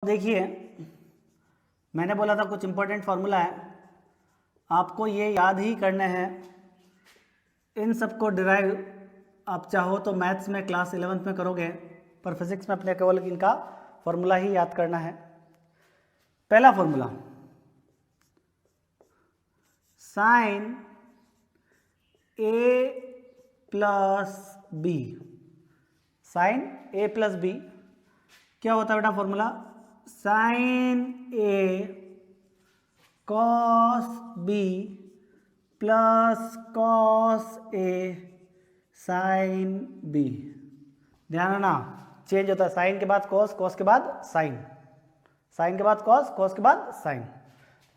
देखिए मैंने बोला था कुछ इंपॉर्टेंट फार्मूला है, आपको ये याद ही करने हैं। इन सबको डिराइव आप चाहो तो मैथ्स में क्लास 11th में करोगे, पर फिजिक्स में अपने केवल इनका फार्मूला ही याद करना है। पहला फार्मूला साइन ए प्लस बी, साइन ए प्लस बी क्या होता है बेटा formula? Sign A cos B plus cos A sine B. ध्यान रखना चेंज होता है, साइन के बाद कॉस, कॉस के बाद साइन, साइन के बाद कॉस, कॉस के बाद साइन,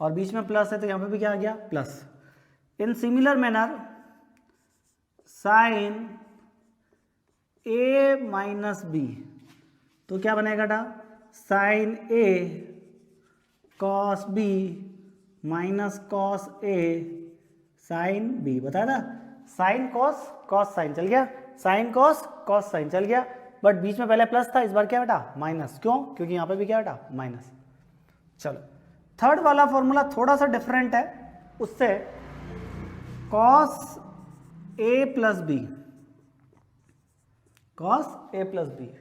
और बीच में प्लस है तो यहाँ पे भी क्या आ गया? Plus. In similar manner sine A minus B तो क्या बनेगा बेटा? Sine A cos B minus cos A sine B. बताया था साइन कॉस कॉस साइन चल गया, साइन कॉस कॉस साइन चल गया, बट बीच में पहले प्लस था, इस बार क्या बेटा? माइनस। क्यों? क्योंकि यहाँ पे भी क्या बेटा? माइनस। चलो थर्ड वाला फॉर्मूला थोड़ा सा डिफरेंट है, उससे cos A plus B, cos A plus B.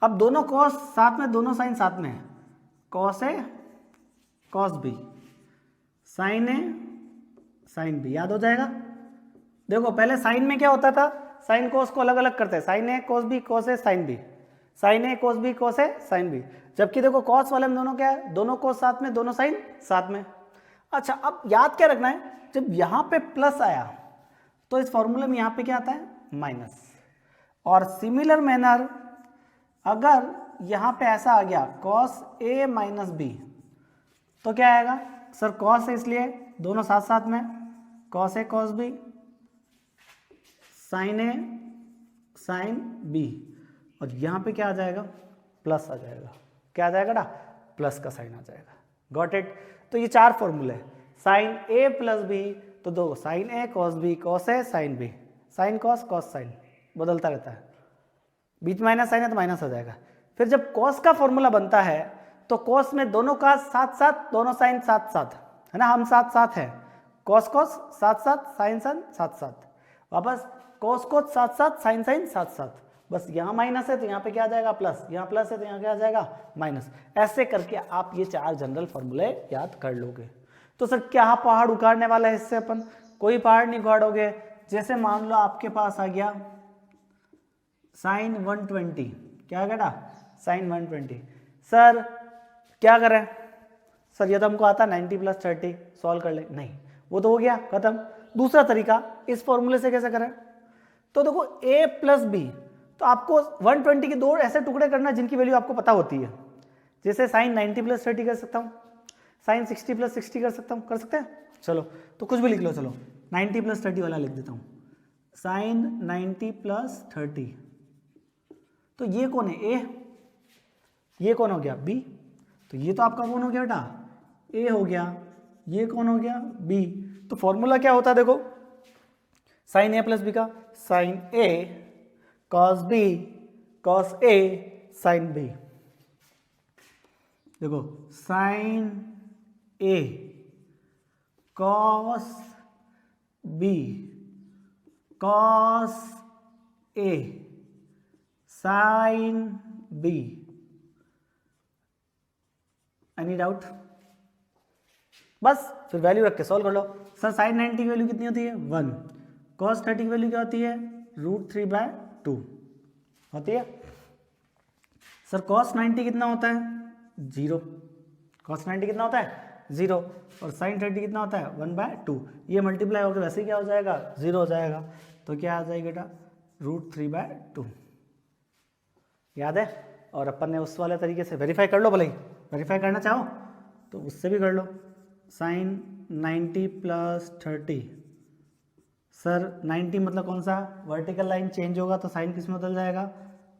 अब दोनों कॉस साथ में, दोनों साइन साथ में है, cos A cos B, sign A sine B. याद हो जाएगा? देखो पहले साइन में क्या होता था, साइन कॉस को अलग अलग करते हैं, sign A cos B cos A sine B, sign A cos B cos A sine B. जबकि देखो कॉस वाले में दोनों क्या है? दोनों कॉस साथ में, दोनों साइन साथ में। अच्छा अब याद क्या रखना है, जब यहाँ पे प्लस आया तो इस फॉर्मूले में यहाँ पे क्या आता है? माइनस। और सिमिलर मैनर अगर यहाँ पे ऐसा आ गया कॉस ए माइनस बी तो क्या आएगा? सर कॉस है इसलिए दोनों साथ साथ में, cos A cos B sign A sine B, और यहाँ पे क्या आ जाएगा? प्लस आ जाएगा। क्या आ जाएगा बेटा? प्लस का साइन आ जाएगा। Got it? तो ये चार फॉर्मूले, साइन ए प्लस बी तो दो, sine A cos B cos A sine B, sine cos cos sine बदलता रहता है, बीच में माइनस साइन है तो माइनस आ जाएगा। फिर जब कॉस का फॉर्मूला बनता है तो कॉस में दोनों का साथ साथ, दोनों साइन साथ साथ है ना, हम साथ साथ हैं, कॉस कॉस साथ साथ, साइन साइन साथ साथ, वापस कॉस कॉस साथ साथ, साइन साइन साथ साथ। बस यहाँ माइनस है तो यहाँ पे क्या आ जाएगा? प्लस, यहाँ प्लस है तो यहाँ क्या आ जाएगा? माइनस। ऐसे करके आप ये चार जनरल फॉर्मूले याद कर लोगे। तो सर क्या पहाड़ उखाड़ने वाला है इससे अपन? कोई पहाड़ नहीं उखाड़ोगे। जैसे मान लो आपके पास आ गया साइन 120, क्या आ गया? साइन 120। सर क्या करें? सर ये तो हमको आता 90 प्लस 30 सॉल्व कर ले। नहीं, वो तो हो गया खत्म। दूसरा तरीका, इस फॉर्मूले से कैसे करें? तो देखो a प्लस बी, तो आपको 120 के दो ऐसे टुकड़े करना जिनकी वैल्यू आपको पता होती है। जैसे साइन 90 प्लस 30 कर सकता हूँ, साइन 60 प्लस 60 कर सकता हूँ, कर सकते हैं? चलो तो कुछ भी लिख लो, चलो 90 प्लस 30 वाला लिख देता हूँ, साइन 90 प्लस 30। तो ये कौन है? ए। ये कौन हो गया? बी। तो ये तो आपका कौन हो गया बेटा? ए हो गया। ये कौन हो गया? बी। तो फॉर्मूला क्या होता है देखो, साइन ए प्लस बी का, sign A cos B cos A sine B. देखो sign A cos B cos A sine B. Any doubt? बस फिर वैल्यू रख के सॉल्व कर लो। सर साइन 90 की वैल्यू कितनी होती है? 1। कॉस 30 की वैल्यू क्या होती है? √3/2 होती है। सर कॉस 90 कितना होता है? 0। कॉस 90 कितना होता है? 0। और साइन 30 कितना होता है? 1/2। ये मल्टीप्लाई होकर वैसे ही क्या हो जाएगा? 0 हो जाएगा। तो क्या आ जाएगा बेटा? √3/2। याद है? और अपन ने उस वाले तरीके से वेरीफाई कर लो, भले ही वेरीफाई करना चाहो तो उससे भी कर लो। साइन 90 प्लस 30, सर 90 मतलब कौन सा? वर्टिकल लाइन चेंज होगा तो साइन किस में बदल जाएगा?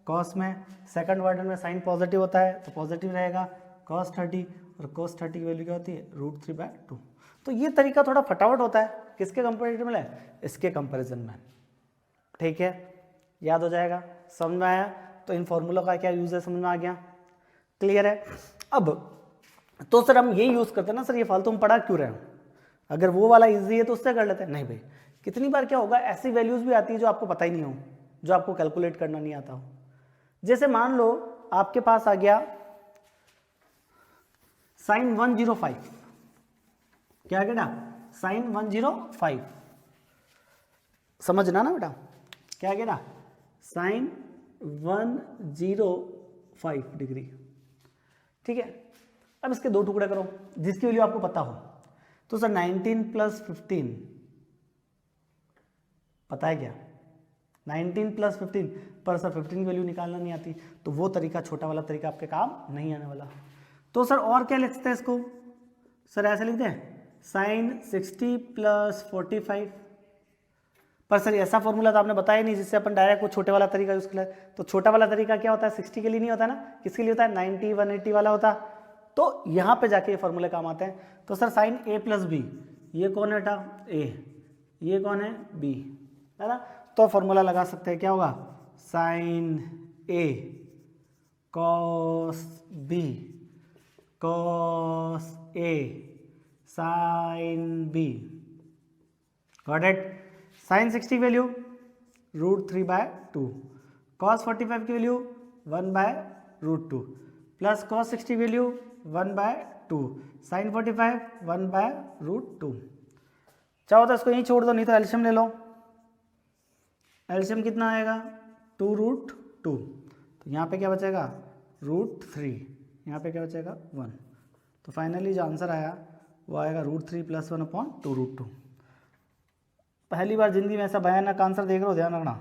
कॉस में। सेकंड क्वाड्रेंट में साइन पॉजिटिव होता है तो पॉजिटिव रहेगा कॉस 30, और कॉस 30 की वैल्यू क्या होती है? √3/2। तो ये तरीका थोड़ा फटाफट होता है, किसके कंपेरेटिव में? इसके कंपेरिजन में। ठीक है, याद हो जाएगा, समझ में आया? तो इन फॉर्मूलों का क्या यूज है समझ में आ गया? क्लियर है? अब तो सर हम यही यूज करते हैं ना सर, ये फालतू हम पढ़ा क्यों रहे हैं, अगर वो वाला इजी है तो उससे कर लेते हैं। नहीं भाई, कितनी बार क्या होगा, ऐसी वैल्यूज भी आती है जो आपको पता ही नहीं हो, जो आपको कैलकुलेट करना नहीं आता हो। जैसे मान लो आपके पास आ गया sin 105, क्या आ गया sin 105, समझना ना बेटा, क्या आ गया sin 105 डिग्री, ठीक है। अब इसके दो टुकड़े करो जिसकी वैल्यू आपको पता हो, तो सर 19 प्लस 15 पता है क्या, 19 प्लस 15, पर सर 15 की वैल्यू निकालना नहीं आती, तो वो तरीका, छोटा वाला तरीका आपके काम नहीं आने वाला। तो सर और क्या लिखते हैं इसको, सर ऐसे लिखते हैं sin 60 प्लस 45, पर सर ऐसा फॉर्मूला तो आपने बताया नहीं जिससे अपन डायरेक्ट वो छोटे वाला तरीका यूज कर। तो छोटा वाला तरीका क्या होता है, 60 के लिए नहीं होता ना, किसके लिए होता है, 90 180 वाला होता। तो यहाँ पे जाके ये फॉर्मूले काम आते हैं। तो sir sine a plus B, ये कौन है बेटा a, ये कौन है b, है ना। तो फॉर्मूला लगा सकते हैं, क्या होगा sine a cos b cos a sin b, got it. Sine 60 value √3/2, cos 45 की value 1/√2 plus cos 60 value 1/2, sin 45 1/√2। चाहो तो इसको यहीं छोड़ दो, नहीं तो एल्शियम ले लो। एल्शियम कितना आएगा 2√2, तो यहाँ पे क्या बचेगा √3, यहाँ पे क्या बचेगा 1। तो फाइनली जो आंसर आया वो आएगा √3 + 1/2√2। पहली बार जिंदगी में ऐसा भयानक आंसर देख रहे हो, ध्यान रखना।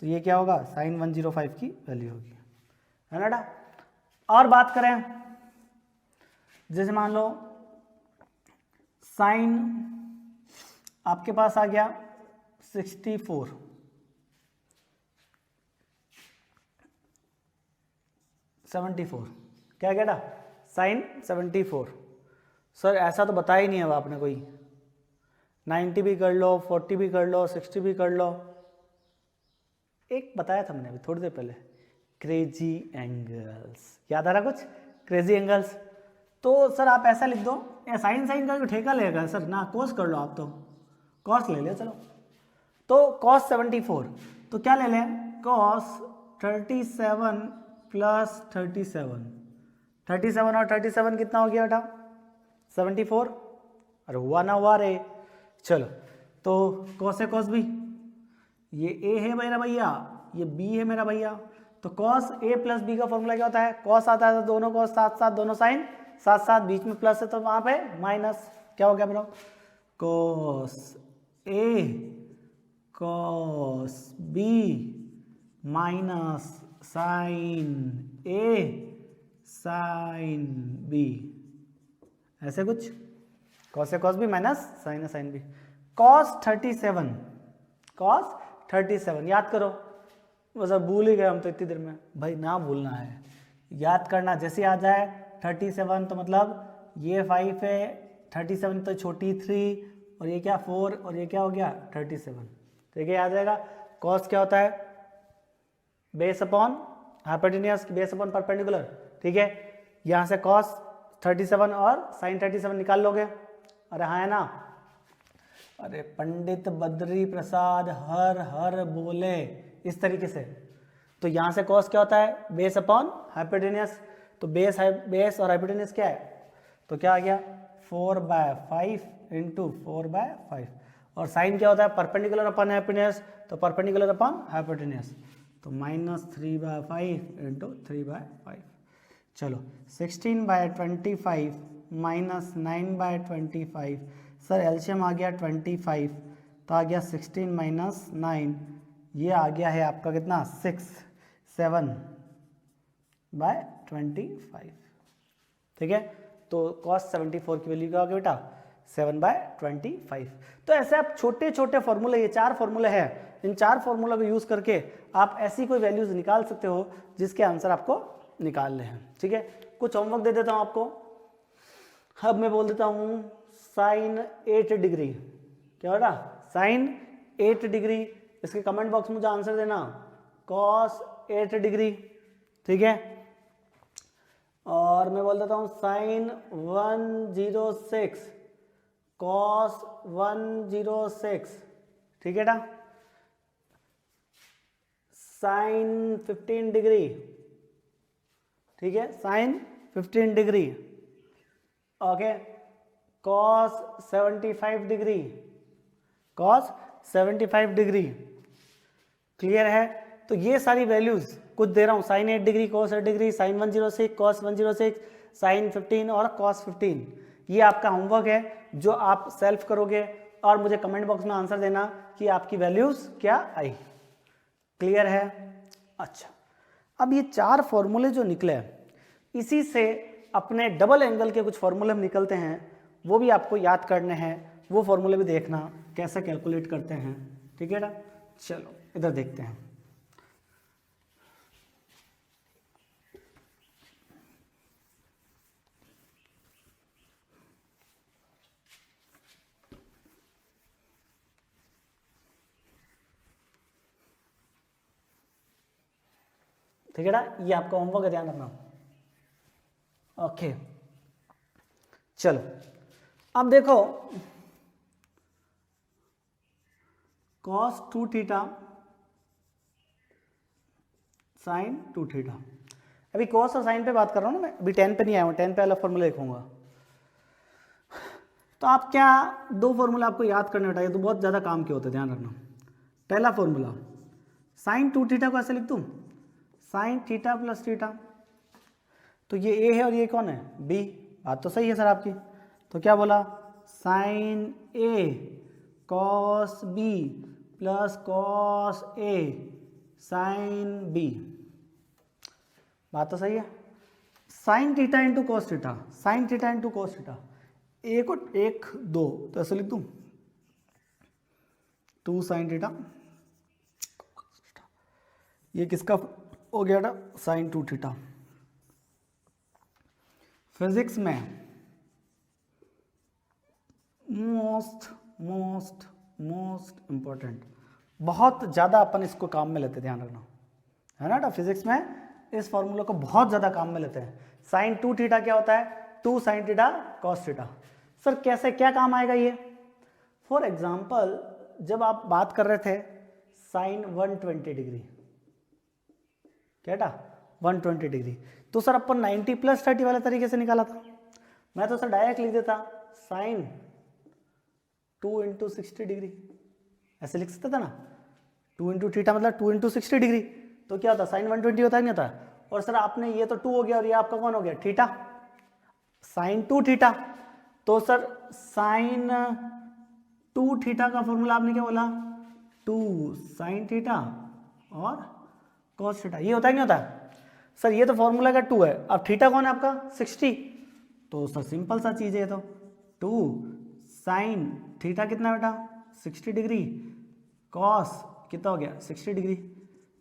तो ये क्या होगा sin 105 की वैल्यू होगी, है ना बेटा। और बात करें, जैसे मान लो साइन आपके पास आ गया 64, क्या क्या बेटा साइन 74। सर ऐसा तो बताया ही नहीं है आपने कोई, 90 भी कर लो, 40 भी कर लो, 60 भी कर लो। एक बताया था मैंने अभी थोड़ी देर पहले, क्रेजी एंगल्स, याद आ रहा कुछ, क्रेजी एंगल्स। तो सर आप ऐसा लिख दो, साइन साइन का ठेका लेगा सर ना, कॉस कर लो आप, तो कॉस ले ले चलो। तो cos 74, तो क्या ले लें cos 37 प्लस 37, 37 और 37 कितना हो गया बेटा 74, अरे हुआ ना हुआ रे। चलो तो cos है cos b, ये a है मेरा भैया, ये b है मेरा भैया। तो cos a प्लस b का फॉर्मूला क्या होता है, cos आता है तो दोनों cos साथ साथ, दोनों साइन साथ साथ, बीच में प्लस है तो वहां पे माइनस, क्या हो गया मेरा cos a cos b minus sine a sine b, ऐसे कुछ cos a cos b minus sine a sine b। cos 37, cos 37 याद करो, बस अब भूल ही गए हम तो इतनी देर में, भाई ना भूलना है, याद करना। जैसे आ जाए 37 तो मतलब ये 5 है, 37 तो छोटी 3, और ये क्या 4, और ये क्या हो गया 37, ठीक है याद रहेगा। cos क्या होता है base upon hypotenuse, base upon perpendicular, ठीक है। यहाँ से cos 37 और sin 37 निकाल लोगे, अरे हाँ है ना। अरे पंडित बद्री प्रसाद हर हर बोले इस तरीके से। तो यहाँ से cos क्या होता है बेस अपॉन हाइपोटेन्यूज, तो बेस और हाइपोटेन्यूज क्या है, तो क्या आ गया 4/5 इंटू 4/5, और साइन क्या होता है परपेंडिकुलर अपॉन हाइपोटेन्यूज, तो परपेंडिकुलर अपॉन हाइपोटेन्यूज, तो -3/5 इंटू 3/5। चलो 16/25 माइनस 9/25, सर एलसीएम आ गया 25, तो आ गया 16 माइनस 9, ये आ गया है आपका कितना 6, 7/25, ठीक है। तो cos 74 की वैल्यू क्या होगी बेटा 7/25। तो ऐसे आप छोटे छोटे फॉर्मूले, ये 4 फॉर्मूले हैं, इन 4 फॉर्मूला को यूज करके आप ऐसी कोई वैल्यूज निकाल सकते हो जिसके आंसर आपको निकालने हैं, ठीक है। कुछ होमवर्क दे देता हूं आपको। अब मैं बोल देता हूं साइन 8 डिग्री, क्या बेटा साइन 8 डिग्री, इसके कमेंट बॉक्स में मुझे आंसर देना cos 8 डिग्री, ठीक है। और मैं बोल देता हूँ sin 106 cos 106, ठीक है ना, sin 15 डिग्री, ठीक है, sin 15 degree, okay, cos 75 degree, cos 75 degree, clear है। तो ये सारी वैल्यूज कुछ दे रहा हूँ, sin 8 degree, cos 8 degree, sin 106, cos 106, sin 15 और cos 15। ये आपका होमवर्क है जो आप सेल्फ करोगे और मुझे कमेंट बॉक्स में आंसर देना कि आपकी वैल्यूज क्या आई। क्लियर है? अच्छा, अब ये 4 फॉर्मूले जो निकले, इसी से अपने डबल एंगल के कुछ फॉर्मूले निकलते हैं, वो भी आपको याद करने हैं। वो फॉर्मूले भी देखना कैसे कैलकुलेट करते हैं, ठीक है ना। चलो इधर देखते हैं। ठीक है ना, ये आपका होमवर्क है, ध्यान रखना। ओके, चलो अब देखो cos 2 थीटा sin 2 थीटा। अभी cos और sin पे बात कर रहा हूँ ना मैं, अभी 10 पे नहीं आया हूँ, 10 पे अलग फॉर्मूला लिखूंगा। तो आप क्या 2 फॉर्मूला आपको याद करने बैठा, ये तो बहुत ज़्यादा काम के होते हैं, ध्यान रखना। पहला फॉर्मूला sin 2 थीटा को ऐसे लिख दूँ, sin थीटा प्लस थीटा, तो ये a है और ये कौन है, b। बात तो सही है सर आपकी। तो क्या बोला, sin a cos b plus cos a sin b। बात तो सही है। sin theta into cos theta, sin theta into cos theta, एक और एक 2, तो ऐसे लिख दूँ 2 sin थीटा, ये किसका हो गया था, sin 2 थीटा। फिजिक्स में मोस्ट मोस्ट मोस्ट इंपॉर्टेंट, बहुत ज़्यादा अपन इसको काम में लेते, ध्यान रखना, है ना। फिजिक्स में इस फॉर्मूले को बहुत ज़्यादा काम में लेते हैं। sin 2 थीटा क्या होता है, 2 sin theta cos theta. Sir कैसे, क्या काम आएगा ये? फॉर एग्जाम्पल जब आप बात कर रहे थे sin 120 डिग्री, क्या था 120 डिग्री, तो सर अपन 90 प्लस 30 वाले तरीके से निकाला था। मैं तो सर डायरेक्ट लिख देता sin 2 इंटू 60 डिग्री, ऐसे लिख सकता था ना, 2 इंटू थीटा मतलब 2 इंटू 60 डिग्री, तो क्या होता sin 120 होता है, नहीं होता। और सर आपने ये तो 2 हो गया और ये आपका कौन हो गया, थीटा, sin 2 थीटा। तो सर sin 2 थीटा का फॉर्मूला आपने क्या बोला, 2 sin थीटा और cos थीटा, ये होता है नहीं होता सर। ये तो फॉर्मूला का 2 है, अब थीटा कौन है आपका 60, तो सर सिंपल सा चीज़ है ये तो 2 sin थीटा कितना बेटा 60 डिग्री, cos कितना हो गया 60 डिग्री,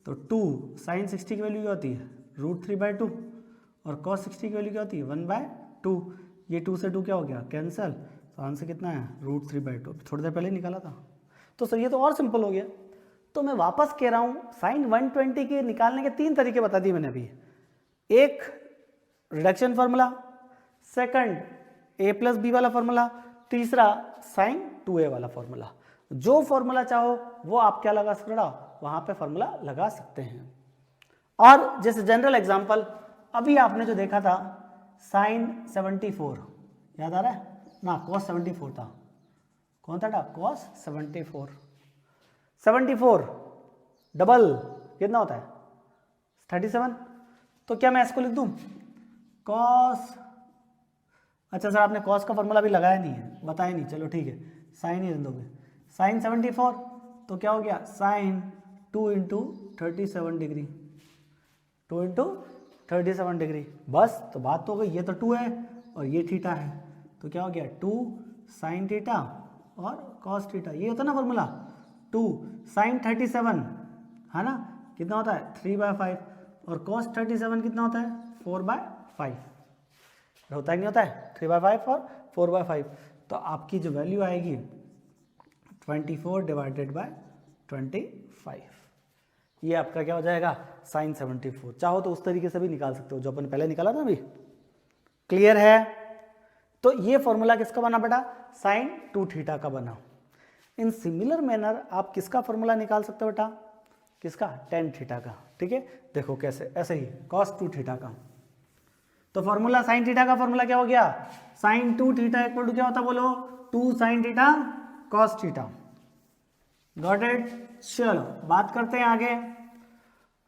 तो 2 sin 60 की वैल्यू क्या होती है √3/2 और cos 60 की वैल्यू क्या होती है 1/2। ये 2 से 2 क्या हो गया कैंसिल, तो आंसर कितना है √3/2, थोड़ी देर पहले निकाला था। तो सर ये तो और सिंपल हो गया। तो मैं वापस कह रहा हूँ sin 120 के निकालने के 3 तरीके बता दिए मैंने अभी। एक reduction formula, second a plus B वाला फार्मूला, तीसरा sin 2a वाला फार्मूला। जो फार्मूला चाहो वो आप क्या लगा सकते हो, वहाँ पे फार्मूला लगा सकते हैं। और जैसे जनरल एग्जांपल अभी आपने जो देखा था sin 74, याद आ रहा है ना, cos 74 था, कौन था cos 74 डबल कितना होता है 37। तो क्या मैं इसको लिख दूं cos, अच्छा सर आपने cos का फॉर्मूला भी लगाया नहीं है, बताया नहीं, चलो ठीक है साइन ही दोगे, sin 74 तो क्या हो गया sin 2 into 37 degree, 2 into 37 degree, बस तो बात तो हो गई। ये तो 2 है और ये थीटा है, तो क्या हो गया 2 sin थीटा और cos थीटा, ये होता है ना फॉर्मूला 2 sin 37 है ना, कितना होता है 3/5 और cos 37 कितना होता है 4/5, होता है नहीं होता है 3/5 और 4/5। तो आपकी जो वैल्यू आएगी 24 डिवाइडेड बाय 25, ये आपका क्या हो जाएगा sin 74। चाहो तो उस तरीके से भी निकाल सकते हो जो अपन पहले निकाला ना अभी, क्लियर है? तो ये फॉर्मूला किसका बना बेटा? साइन 2 थीटा का बना। इन सिमिलर मैनर आप किसका फॉर्मूला निकाल सकते हो बेटा? किसका? tan थीटा का। ठीक है, देखो कैसे, ऐसे ही cos 2 थीटा का। तो फॉर्मूला साइन थीटा का फॉर्मूला क्या हो गया? साइन 2 थीटा इक्वल टू क्या होता बोलो? 2 sine theta cos theta. Got it? चलो बात करते हैं आगे।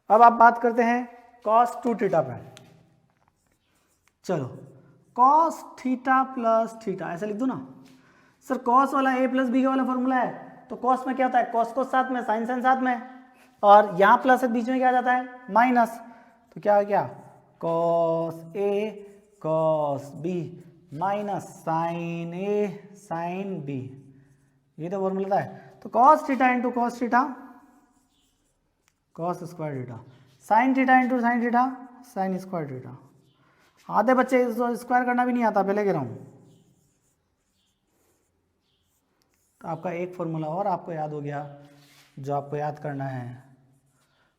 अब आप बात करते हैं cos 2 थीटा पे। चलो cos थीटा प्लस थीटा ऐसे लिख दो ना सर। cos वाला a प्लस बी का वाला फॉर्मूला है, तो cos में क्या होता है? cos साथ में, साइन साथ में, और यहाँ प्लस है, बीच में क्या आ जाता है? माइनस। तो क्या हो गया? cos a cos b minus sine a sine b, ये तो फॉर्मूला है। तो cos theta into cos theta cos square theta, sine theta into sine theta sine square theta. आधे बच्चे स्क्वायर करना भी नहीं आता, पहले कह रहा हूँ। तो आपका एक फॉर्मूला और आपको याद हो गया जो आपको याद करना है।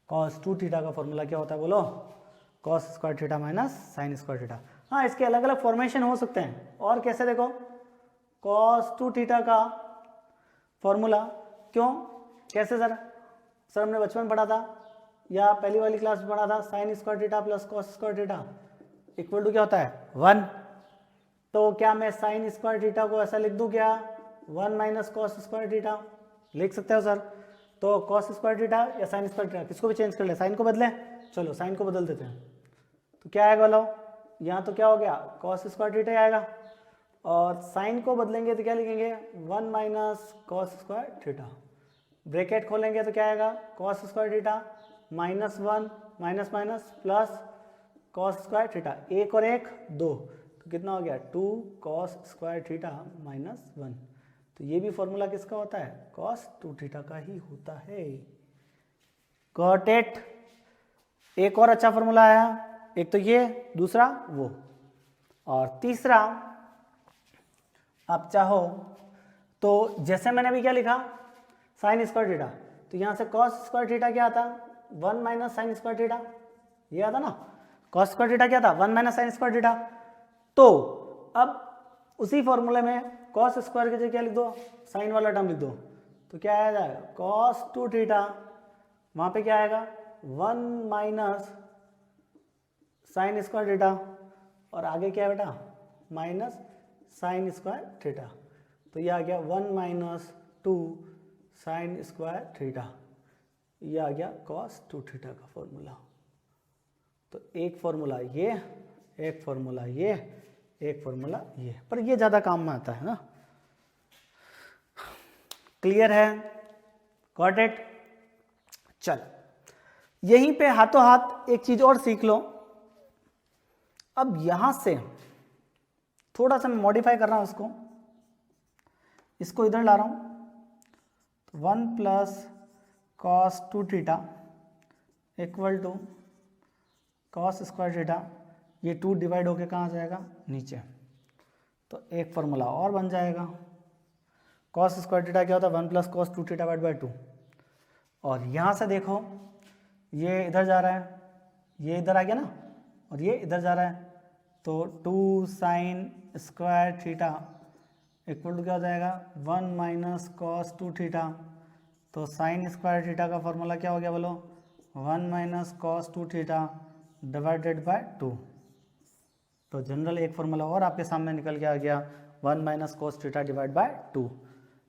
cos 2 थीटा का फॉर्मूला क्या होता है बोलो? cos square theta minus sign square theta. हाँ, इसके अलग अलग फॉर्मेशन हो सकते हैं। और कैसे देखो? cos 2 थीटा का फॉर्मूला क्यों, कैसे सर? सर हमने बचपन पढ़ा था या पहली वाली क्लास में पढ़ा था, sine square theta plus cos square theta equal to क्या होता है? 1। तो क्या मैं साइन स्क्वायर थीटा को ऐसा लिख दूं क्या? 1 माइनस cos स्क्वायर थीटा लिख सकते हो सर। तो cos स्क्वायर थीटा या साइन स्क्वायर थीटा, किसको भी चेंज कर ले, साइन को बदले। चलो साइन को बदल देते हैं, तो क्या आएगा बोलो? यहाँ तो क्या हो गया? cos स्क्वायर थीटा आएगा, और साइन को बदलेंगे तो क्या लिखेंगे? 1 minus cos square theta. Bracket खोलेंगे तो क्या आएगा? cos square theta minus 1 minus minus plus cos square theta, 1 और 1 2, तो कितना हो गया? 2 cos स्क्वायर थीटा माइनस 1। तो ये भी फॉर्मूला किसका होता है? cos 2 थीटा का ही होता है। Got it? एक और अच्छा फॉर्मूला आया, एक तो ये, दूसरा वो, और तीसरा आप चाहो तो जैसे मैंने अभी क्या लिखा, साइन स्क्वायर थीटा, तो यहाँ से cos स्क्वायर थीटा क्या आता? 1 माइनस साइन स्क्वायर थीटा, ये आता ना। cos स्क्वायर थीटा क्या था? 1 माइनस साइन स्क्वायर थीटा। तो अब उसी फॉर्मूले में cos स्क्वायर की जगह क्या लिख दो? साइन वाला टर्म लिख दो, तो क्या आ जाएगा? cos 2 थीटा, वहाँ पे क्या आएगा? 1 माइनस साइन स्क्वायर थीटा, और आगे क्या है बेटा? Minus sign square theta. तो ये आ गया 1 माइनस 2 साइन स्क्वायर थीटा, ये आ गया cos 2 थीटा का फॉर्मूला। तो एक फॉर्मूला ये, एक फॉर्मूला ये, एक फॉर्मूला ये, पर ये ज़्यादा काम में आता है ना। क्लियर है? Got it? चल, यहीं पे हाथों हाथ एक चीज और सीख लो। अब यहां से थोड़ा सा मैं मॉडिफाई कर रहा हूं इसको इधर ला रहा हूं। तो 1 plus cos 2 theta equal to cos square theta, ये 2 डिवाइड होके कहाँ आ जाएगा? नीचे। तो एक फॉर्मूला और बन जाएगा। cos स्क्वायर थीटा क्या होता है? 1 प्लस cos 2 थीटा बाय 2। और यहाँ से देखो, ये इधर जा रहा है, ये इधर आ गया ना, और ये इधर जा रहा है, तो 2 sine square theta equal to क्या हो जाएगा? 1 माइनस cos 2 थीटा। तो साइन स्क्वायर थीटा का फॉर्मूला क्या हो गया बोलो? 1 minus cos 2 theta divided by 2। तो जनरल एक फॉर्मूला और आपके सामने निकल के आ गया, 1 minus cos theta divide by 2।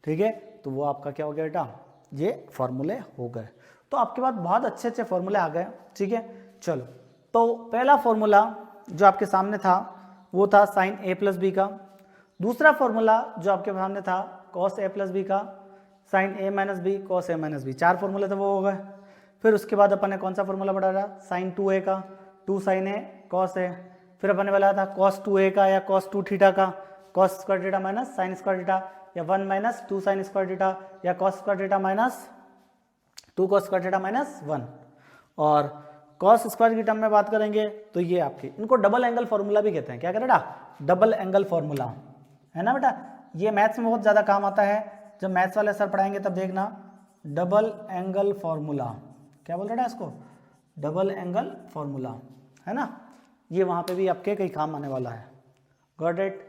ठीक है, तो वो आपका क्या हो गया बेटा? ये फॉर्मूले हो गए। तो आपके पास बहुत अच्छे अच्छे फॉर्मूले आ गए। ठीक है, चलो, तो पहला फॉर्मूला जो आपके सामने था वो था साइन a प्लस बी का। दूसरा फॉर्मूला जो आपके सामने था cos a प्लस बी का, sine a minus B cos a minus B. 4 फॉर्मूले थे, वो हो गए। फिर उसके बाद अपन ने कौन सा फॉर्मूला पढ़ा था? साइन 2a का, 2 साइन a cos a। फिर अपन ने बोला था cos 2a का या cos 2 थीटा का, cos square theta minus sign square theta, या 1 माइनस 2 साइन स्क्वायर थीटा, या cos square theta minus 2 cos square theta minus 1। और cos स्क्वायर की टर्म में बात करेंगे तो ये आपके, इनको डबल एंगल फॉर्मूला भी कहते हैं। क्या कह बेटा? डबल एंगल फॉर्मूला, है ना बेटा। ये मैथ्स में बहुत ज़्यादा काम आता है। जब मैथ्स वाले सर पढ़ाएंगे तब देखना, डबल एंगल फॉर्मूला, क्या बोल रहा है इसको? डबल एंगल फॉर्मूला, है ना। ये वहाँ पे भी आपके कई काम आने वाला है। Got it.